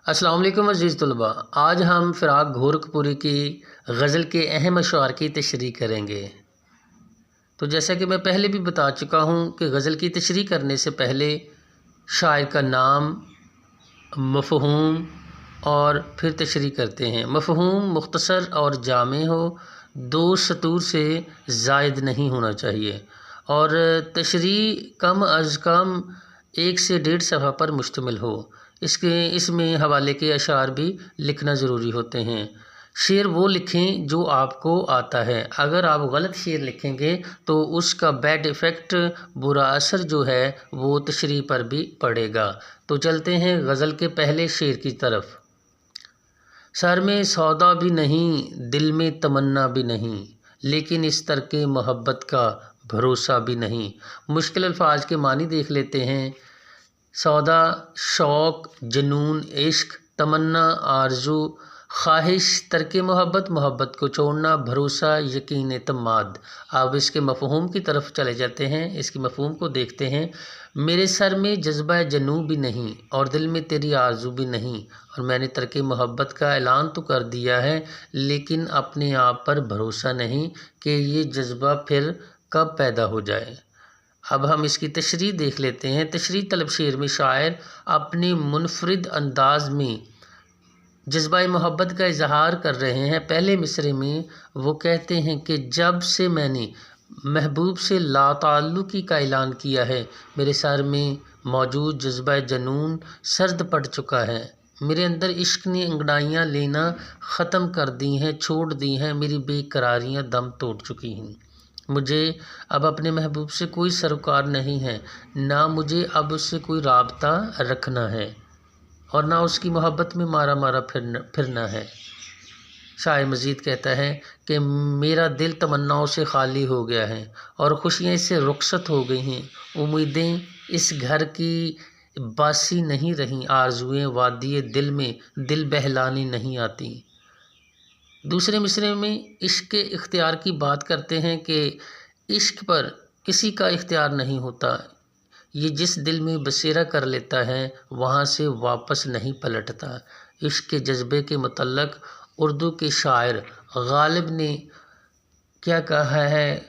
السلام علیکم عزیز طلباء، آج ہم فراق گھورکھپوری کی غزل کے اہم اشعار کی تشریح کریں گے۔ تو جیسا کہ میں پہلے بھی بتا چکا ہوں کہ غزل کی تشریح کرنے سے پہلے شاعر کا نام، مفہوم اور پھر تشریح کرتے ہیں۔ مفہوم مختصر اور جامع ہو، 2 سطور سے زائد نہیں ہونا چاہیے، اور تشریح کم از کم 1 سے 1.5 صفحہ پر مشتمل ہو۔ اس میں حوالے کے اشعار بھی لکھنا ضروری ہوتے ہیں۔ شعر وہ لکھیں جو آپ کو آتا ہے۔ اگر آپ غلط شعر لکھیں گے تو اس کا بیڈ ایفیکٹ، برا اثر جو ہے وہ تشریح پر بھی پڑے گا۔ تو چلتے ہیں غزل کے پہلے شعر کی طرف۔ سر میں سودا بھی نہیں، دل میں تمنا بھی نہیں، لیکن اس ترک محبت کا بھروسہ بھی نہیں۔ مشکل الفاظ کے معنی دیکھ لیتے ہیں۔ سودا شوق، جنون عشق، تمنا آرزو، خواہش، ترک محبت محبت کو چھوڑنا، بھروسہ یقین اعتماد۔ اب اس کے مفہوم کی طرف چلے جاتے ہیں، اس کے مفہوم کو دیکھتے ہیں۔ میرے سر میں جذبہ جنون بھی نہیں اور دل میں تیری آرزو بھی نہیں، اور میں نے ترک محبت کا اعلان تو کر دیا ہے، لیکن اپنے آپ پر بھروسہ نہیں کہ یہ جذبہ پھر کب پیدا ہو جائے۔ اب ہم اس کی تشریح دیکھ لیتے ہیں۔ تشریح طلب شعر میں شاعر اپنے منفرد انداز میں جذبہ محبت کا اظہار کر رہے ہیں۔ پہلے مصرعے میں وہ کہتے ہیں کہ جب سے میں نے محبوب سے لا تعلقی کا اعلان کیا ہے، میرے سر میں موجود جذبہ جنون سرد پڑ چکا ہے، میرے اندر عشق نے انگڑائیاں لینا ختم کر دی ہیں، چھوڑ دی ہیں، میری بے قراریاں دم توڑ چکی ہیں۔ مجھے اب اپنے محبوب سے کوئی سروکار نہیں ہے، نہ مجھے اب اس سے کوئی رابطہ رکھنا ہے، اور نہ اس کی محبت میں مارا مارا پھرنا ہے۔ شاعر مزید کہتا ہے کہ میرا دل تمناؤں سے خالی ہو گیا ہے اور خوشیاں اس سے رخصت ہو گئی ہیں، امیدیں اس گھر کی باسی نہیں رہیں، آرزوئیں وادی دل میں دل بہلانے نہیں آتی۔ دوسرے مصرعے میں عشق کے اختیار کی بات کرتے ہیں کہ عشق پر کسی کا اختیار نہیں ہوتا، یہ جس دل میں بسیرا کر لیتا ہے وہاں سے واپس نہیں پلٹتا۔ عشق کے جذبے کے متعلق اردو کے شاعر غالب نے کیا کہا ہے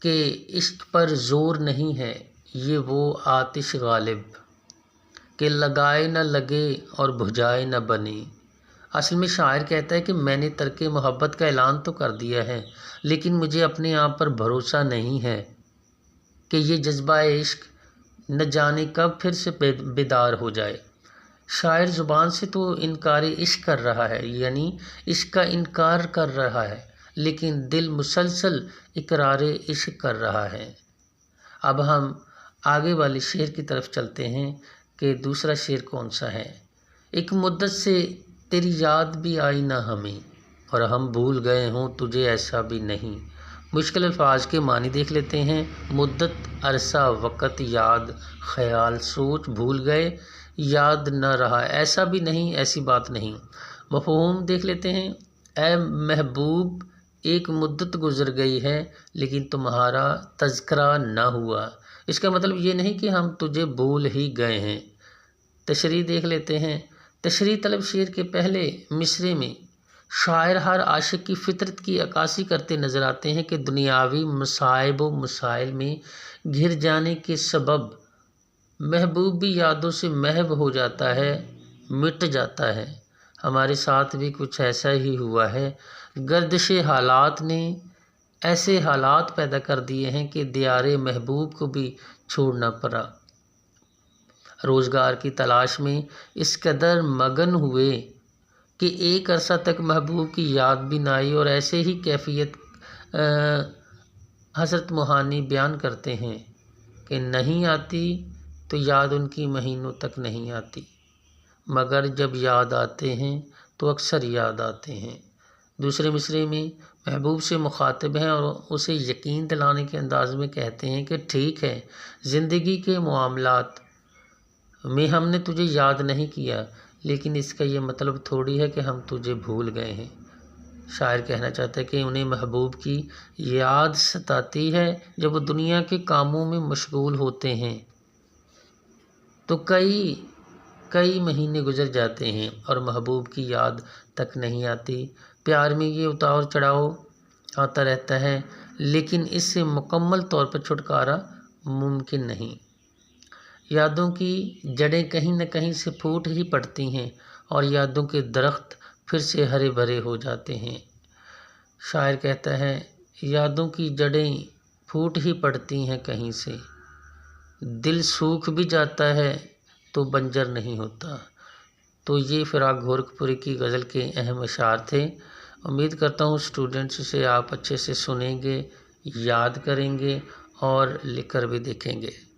کہ عشق پر زور نہیں ہے، یہ وہ آتش غالب کہ لگائے نہ لگے اور بجھائے نہ بنے۔ اصل میں شاعر کہتا ہے کہ میں نے ترک محبت کا اعلان تو کر دیا ہے، لیکن مجھے اپنے آپ پر بھروسہ نہیں ہے کہ یہ جذبہ عشق نہ جانے کب پھر سے بیدار ہو جائے۔ شاعر زبان سے تو انکار عشق کر رہا ہے، یعنی عشق کا انکار کر رہا ہے، لیکن دل مسلسل اقرار عشق کر رہا ہے۔ اب ہم آگے والے شعر کی طرف چلتے ہیں کہ دوسرا شعر کون سا ہے۔ ایک مدت سے تیری یاد بھی آئی نہ ہمیں، اور ہم بھول گئے ہوں تجھے ایسا بھی نہیں۔ مشکل الفاظ کے معنی دیکھ لیتے ہیں۔ مدت، عرصہ، وقت، یاد، خیال، سوچ، بھول گئے، یاد نہ رہا، ایسا بھی نہیں، ایسی بات نہیں۔ مفہوم دیکھ لیتے ہیں۔ اے محبوب، ایک مدت گزر گئی ہے لیکن تمہارا تذکرہ نہ ہوا۔ اس کا مطلب یہ نہیں کہ ہم تجھے بھول ہی گئے ہیں۔ تشریح دیکھ لیتے ہیں۔ تشریح طلب شعر کے پہلے مصرعے میں شاعر ہر عاشق کی فطرت کی عکاسی کرتے نظر آتے ہیں کہ دنیاوی مصائب و مسائل میں گھر جانے کے سبب محبوب بھی یادوں سے محو ہو جاتا ہے، مٹ جاتا ہے۔ ہمارے ساتھ بھی کچھ ایسا ہی ہوا ہے۔ گردش حالات نے ایسے حالات پیدا کر دیے ہیں کہ دیار محبوب کو بھی چھوڑنا پڑا۔ روزگار کی تلاش میں اس قدر مگن ہوئے کہ ایک عرصہ تک محبوب کی یاد بھی نہ آئی، اور ایسے ہی کیفیت حضرت موہانی بیان کرتے ہیں کہ نہیں آتی تو یاد ان کی مہینوں تک نہیں آتی، مگر جب یاد آتے ہیں تو اکثر یاد آتے ہیں۔ دوسرے مصرعے میں محبوب سے مخاطب ہیں اور اسے یقین دلانے کے انداز میں کہتے ہیں کہ ٹھیک ہے، زندگی کے معاملات میں ہم نے تجھے یاد نہیں کیا، لیکن اس کا یہ مطلب تھوڑی ہے کہ ہم تجھے بھول گئے ہیں۔ شاعر کہنا چاہتا ہے کہ انہیں محبوب کی یاد ستاتی ہے جب وہ دنیا کے کاموں میں مشغول ہوتے ہیں، تو کئی مہینے گزر جاتے ہیں اور محبوب کی یاد تک نہیں آتی۔ پیار میں یہ اتار چڑھاؤ آتا رہتا ہے، لیکن اس سے مکمل طور پر چھٹکارا ممکن نہیں۔ یادوں کی جڑیں کہیں نہ کہیں سے پھوٹ ہی پڑتی ہیں اور یادوں کے درخت پھر سے ہرے بھرے ہو جاتے ہیں۔ شاعر کہتا ہے، یادوں کی جڑیں پھوٹ ہی پڑتی ہیں کہیں سے، دل سوکھ بھی جاتا ہے تو بنجر نہیں ہوتا۔ تو یہ فراق گورکھپوری کی غزل کے اہم اشعار تھے۔ امید کرتا ہوں اسٹوڈنٹس اسے آپ اچھے سے سنیں گے، یاد کریں گے اور لکھ کر بھی دیکھیں گے۔